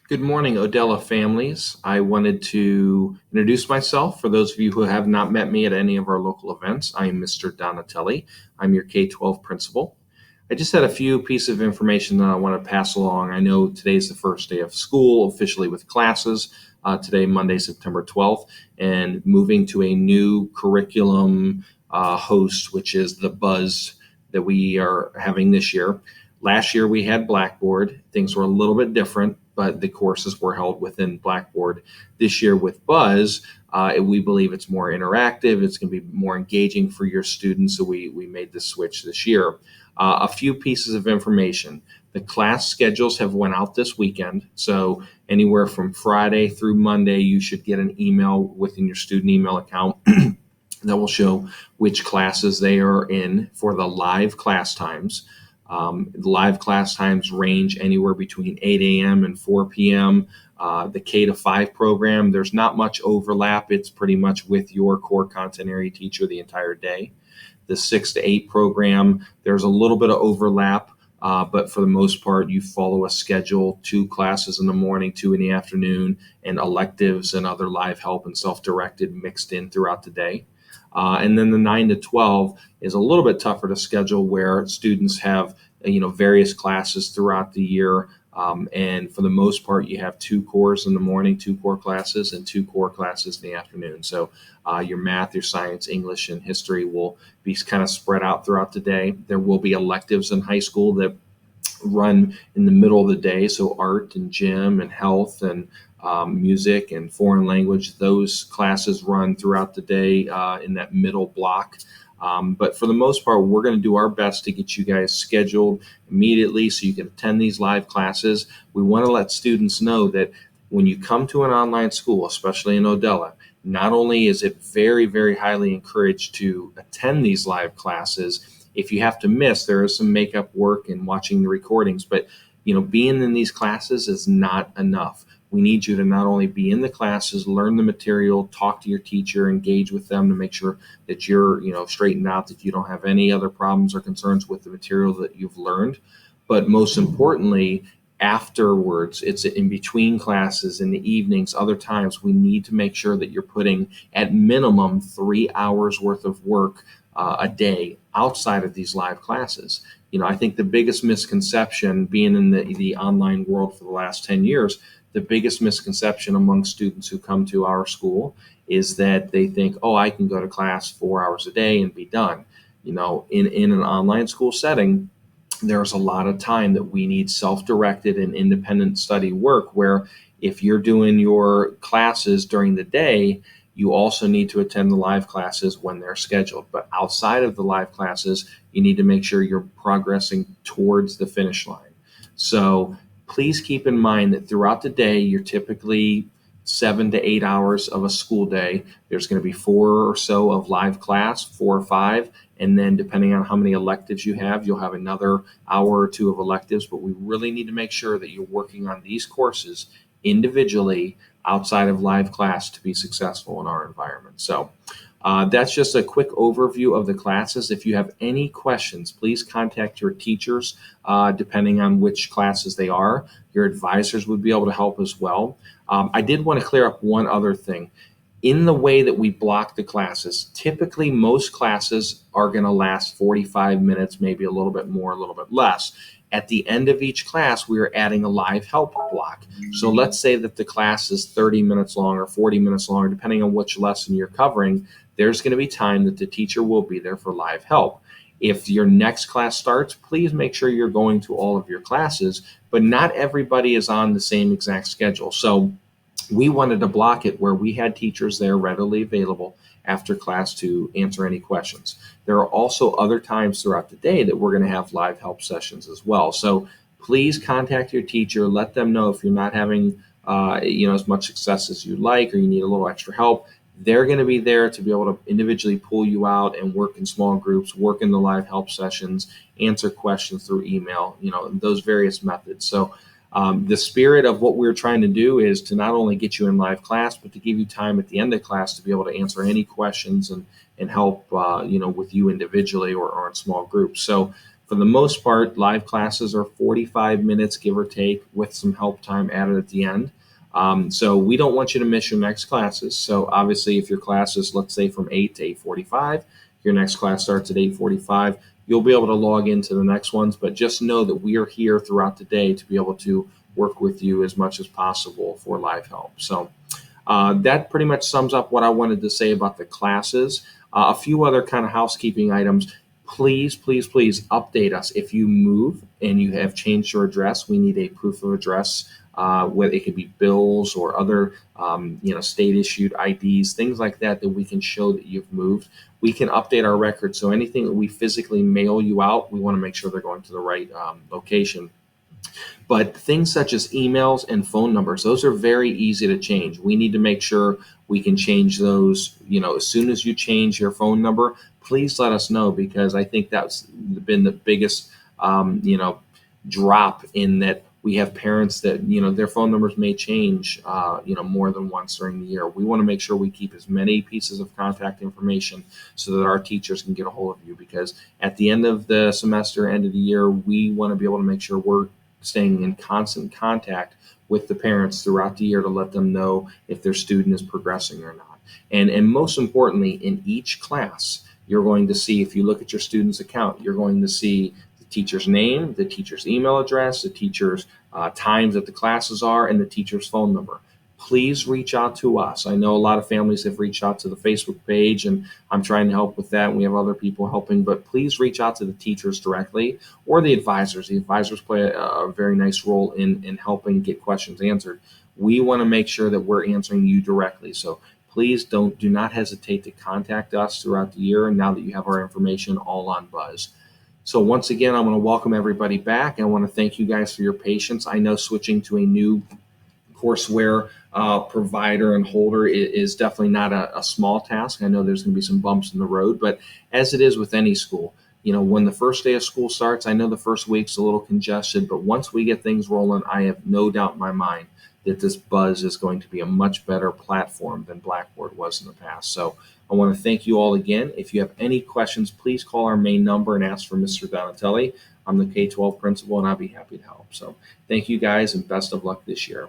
Good morning, OHDELA families. I wanted to introduce myself. For those of you who have not met me at any of our local events, I am Mr. Donatelli. I'm your K-12 principal. I just had a few pieces of information that I want to pass along. I know today's the first day of school officially with classes. Today, Monday, September 12th, and moving to a new curriculum host, which is the Buzz that we are having this year. Last year we had Blackboard. Things were a little bit different, but the courses were held within Blackboard. This year with Buzz, we believe it's more interactive. It's going to be more engaging for your students. So we made the switch this year. A few pieces of information. The class schedules have went out this weekend. So anywhere from Friday through Monday, you should get an email within your student email account that will show which classes they are in for the live class times. Live class times range anywhere between 8 a.m. and 4 p.m. The K to 5 program, there's not much overlap. It's pretty much with your core content area teacher the entire day. The 6 to 8 program, there's a little bit of overlap, but for the most part, you follow a schedule, 2 classes in the morning, 2 in the afternoon, and electives and other live help and self-directed mixed in throughout the day. And then the 9 to 12 is a little bit tougher to schedule, where students have various classes throughout the year. And for the most part, you have 2 cores in the morning, 2 core classes, and 2 core classes in the afternoon. So your math, your science, English, and history will be kind of spread out throughout the day. There will be electives in high school that run in the middle of the day. So art and gym and health and music and foreign language, those classes run throughout the day in that middle block. But for the most part, we're going to do our best to get you guys scheduled immediately so you can attend these live classes. We want to let students know that when you come to an online school, especially in OHDELA, not only is it very, very highly encouraged to attend these live classes. If you have to miss, there is some makeup work and watching the recordings, but being in these classes is not enough. We need you to not only be in the classes, learn the material, talk to your teacher, engage with them to make sure that you're, straightened out, that you don't have any other problems or concerns with the material that you've learned. But most importantly, afterwards, it's in between classes, in the evenings, other times, we need to make sure that you're putting at minimum 3 hours worth of work a day outside of these live classes. I think the biggest misconception, being in the online world for the last 10 years, the biggest misconception among students who come to our school is that they think, oh, I can go to class 4 hours a day and be done. In an online school setting, there's a lot of time that we need self-directed and independent study work, where if you're doing your classes during the day, you also need to attend the live classes when they're scheduled. But outside of the live classes, you need to make sure you're progressing towards the finish line. So please keep in mind that throughout the day, you're typically 7 to 8 hours of a school day. There's going to be 4 or so of live class, 4 or 5. And then depending on how many electives you have, you'll have another hour or 2 of electives. But we really need to make sure that you're working on these courses individually outside of live class to be successful in our environment. So that's just a quick overview of the classes. If you have any questions, please contact your teachers, depending on which classes they are. Your advisors would be able to help as well. I did want to clear up one other thing. In the way that we block the classes, typically most classes are going to last 45 minutes, maybe a little bit more, a little bit less. At the end of each class, we are adding a live help block. So let's say that the class is 30 minutes long or 40 minutes long, depending on which lesson you're covering. There's going to be time that the teacher will be there for live help. If your next class starts, please make sure you're going to all of your classes, but not everybody is on the same exact schedule. So we wanted to block it where we had teachers there readily available after class to answer any questions. There are also other times throughout the day that we're going to have live help sessions as well. So please contact your teacher. Let them know if you're not having as much success as you'd like, or you need a little extra help. They're going to be there to be able to individually pull you out and work in small groups, work in the live help sessions, answer questions through email, those various methods. So the spirit of what we're trying to do is to not only get you in live class, but to give you time at the end of class to be able to answer any questions and help, with you individually or in small groups. So For the most part, live classes are 45 minutes, give or take, with some help time added at the end. So we don't want you to miss your next classes. So obviously, if your class is, let's say, from 8 to 8:45, your next class starts at 8:45. You'll be able to log into the next ones, but just know that we are here throughout the day to be able to work with you as much as possible for live help. So that pretty much sums up what I wanted to say about the classes. A few other kind of housekeeping items. Please, please, please update us. If you move and you have changed your address, we need a proof of address. Whether it could be bills or other, state issued IDs, things like that, that we can show that you've moved. We can update our records. So anything that we physically mail you out, we want to make sure they're going to the right location. But things such as emails and phone numbers, those are very easy to change. We need to make sure we can change those. As soon as you change your phone number, please let us know, because I think that's been the biggest, drop in that. We have parents that, their phone numbers may change, more than once during the year. We want to make sure we keep as many pieces of contact information so that our teachers can get a hold of you, because at the end of the semester, end of the year, we want to be able to make sure we're staying in constant contact with the parents throughout the year to let them know if their student is progressing or not. And most importantly, in each class, you're going to see, if you look at your student's account, you're going to see the teacher's name, the teacher's email address, the teacher's times that the classes are, and the teacher's phone number. Please reach out to us. I know a lot of families have reached out to the Facebook page, and I'm trying to help with that. And we have other people helping, but please reach out to the teachers directly or the advisors. The advisors play a very nice role in helping get questions answered. We want to make sure that we're answering you directly. So please do not hesitate to contact us throughout the year. And now that you have our information all on Buzz. So once again, I want to welcome everybody back. I want to thank you guys for your patience. I know switching to a new courseware provider and holder is definitely not a small task. I know there's going to be some bumps in the road, but as it is with any school, when the first day of school starts, I know the first week's a little congested, but once we get things rolling, I have no doubt in my mind that this Buzz is going to be a much better platform than Blackboard was in the past. So I want to thank you all again. If you have any questions, please call our main number and ask for Mr. Donatelli. I'm the K-12 principal, and I'll be happy to help. So thank you guys, and best of luck this year.